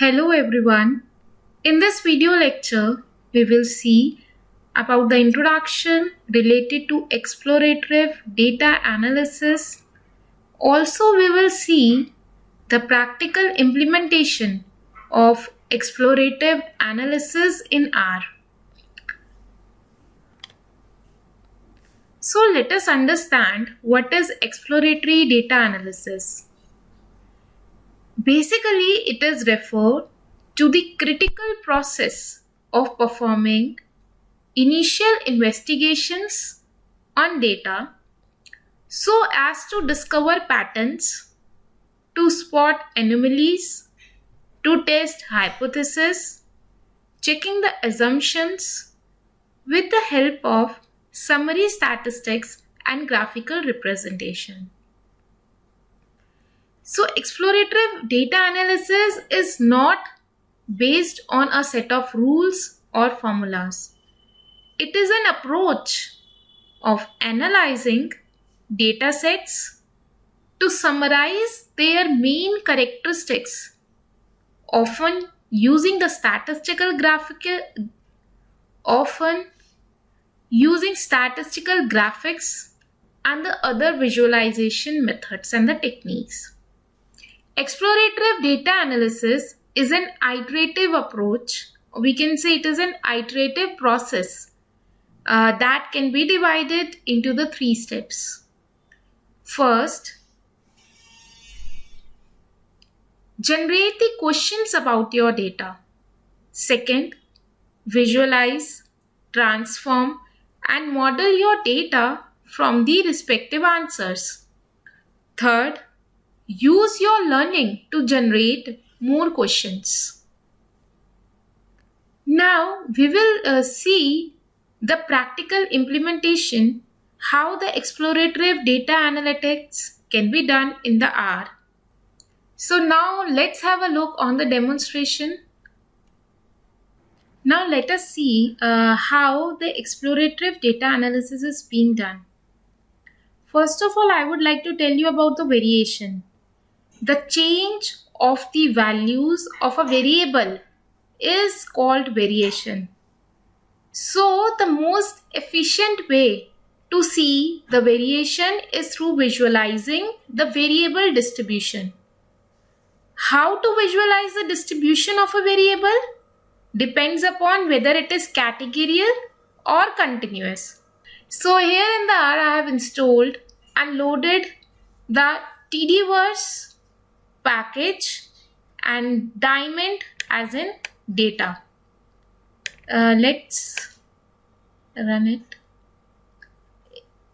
Hello everyone. In this video lecture, we will see about the introduction related to explorative data analysis. Also, we will see the practical implementation of explorative analysis in R. So, let us understand what is exploratory data analysis. Basically, it is referred to the critical process of performing initial investigations on data so as to discover patterns, to spot anomalies, to test hypotheses, checking the assumptions with the help of summary statistics and graphical representation. So, explorative data analysis is not based on a set of rules or formulas. It is an approach of analyzing data sets to summarize their main characteristics, often using the statistical graphics and the other visualization methods and the techniques. Explorative data analysis is an iterative approach. We can say it is an iterative process that can be divided into the 3 steps. First, generate the questions about your data. Second, visualize, transform, and model your data from the respective answers. Third, use your learning to generate more questions. Now we will see the practical implementation, how the explorative data analytics can be done in the R. So now let's have a look on the demonstration. Now let us see how the explorative data analysis is being done. First of all, I would like to tell you about the variation. The change of the values of a variable is called variation. So the most efficient way to see the variation is through visualizing the variable distribution. How to visualize the distribution of a variable depends upon whether it is categorical or continuous. So here in the R, I have installed and loaded the tdverse package and diamond as in data. Let's run it.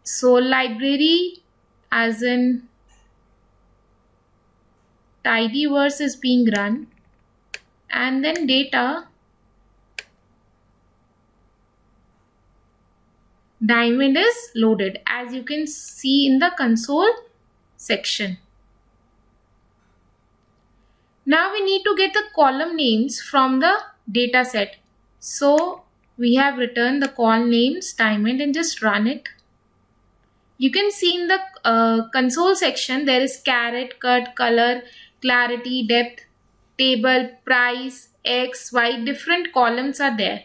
So library as in tidyverse is being run, and then data diamond is loaded, as you can see in the console section. Now we need to get the column names from the data set. So we have written the column names diamond and just run it. You can see in the console section there is caret, cut, color, clarity, depth, table, price, X, Y, different columns are there.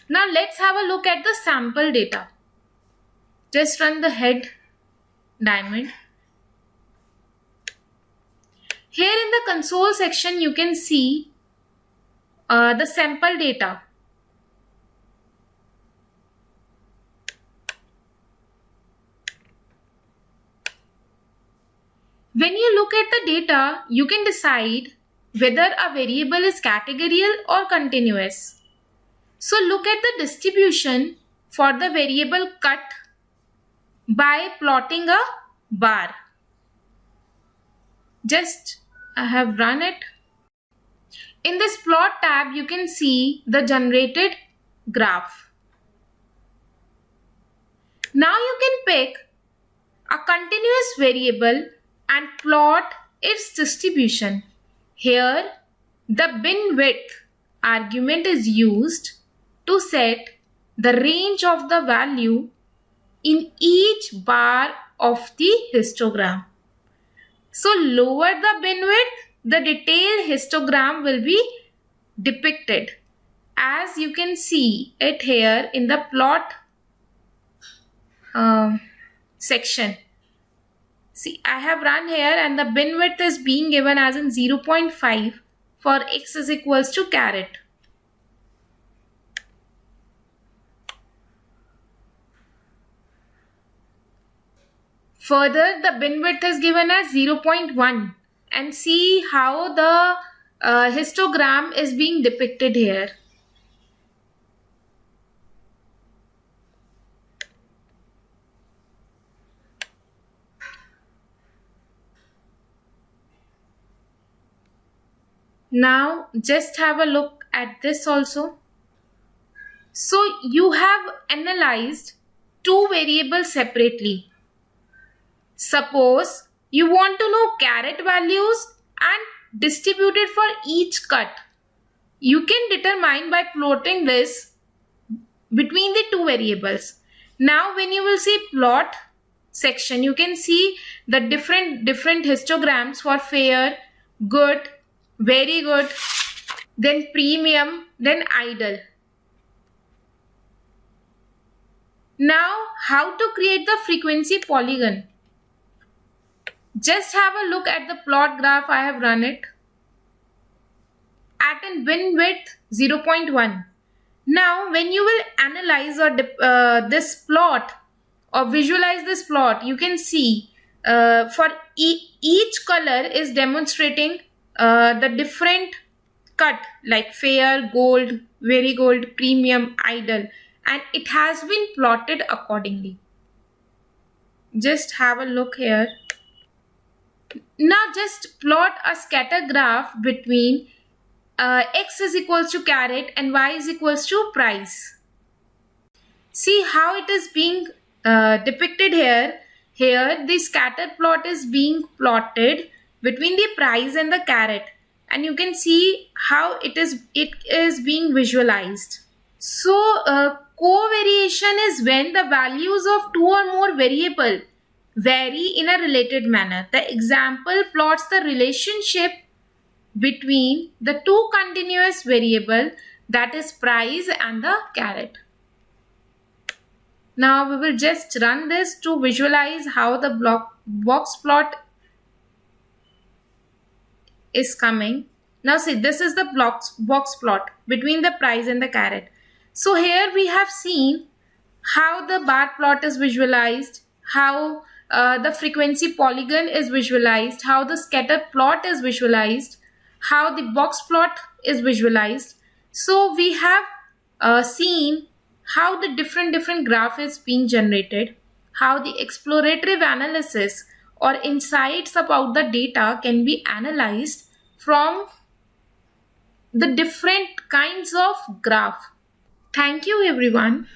Now let's have a look at the sample data. Just run the head diamond. Here in the console section, you can see the sample data. When you look at the data, you can decide whether a variable is categorical or continuous. So look at the distribution for the variable cut by plotting a bar. Just I have run it. In this plot tab, you can see the generated graph. Now you can pick a continuous variable and plot its distribution. Here, the bin width argument is used to set the range of the value in each bar of the histogram. So lower the bin width, the detailed histogram will be depicted, as you can see it here in the plot section. See, I have run here and the bin width is being given as in 0.5 for x is equals to caret. Further, the bin width is given as 0.1, and see how the histogram is being depicted here. Now just have a look at this also. So you have analyzed two variables separately. Suppose you want to know caret values and distributed for each cut. You can determine by plotting this between the two variables. Now when you will see plot section, you can see the different histograms for fair, good, very good, then premium, then idle. Now how to create the frequency polygon? Just have a look at the plot graph. I have run it at a bin width 0.1. Now when you will analyze or this plot or visualize this plot, you can see for each color is demonstrating the different cut, like fair, gold, very gold, premium, idle, and it has been plotted accordingly. Just have a look here. Now just plot a scatter graph between x is equals to caret and y is equals to price. See how it is being depicted here. Here the scatter plot is being plotted between the price and the caret, and you can see how it is being visualized. So covariation is when the values of two or more variable vary in a related manner. The example plots the relationship between the two continuous variable, that is price and the caret. Now we will just run this to visualize how the box plot is coming. Now see, this is the box plot between the price and the caret. So here we have seen how the bar plot is visualized, how the frequency polygon is visualized, how the scatter plot is visualized, how the box plot is visualized. So we have seen how the different graph is being generated, how the exploratory analysis or insights about the data can be analyzed from the different kinds of graph. Thank you everyone.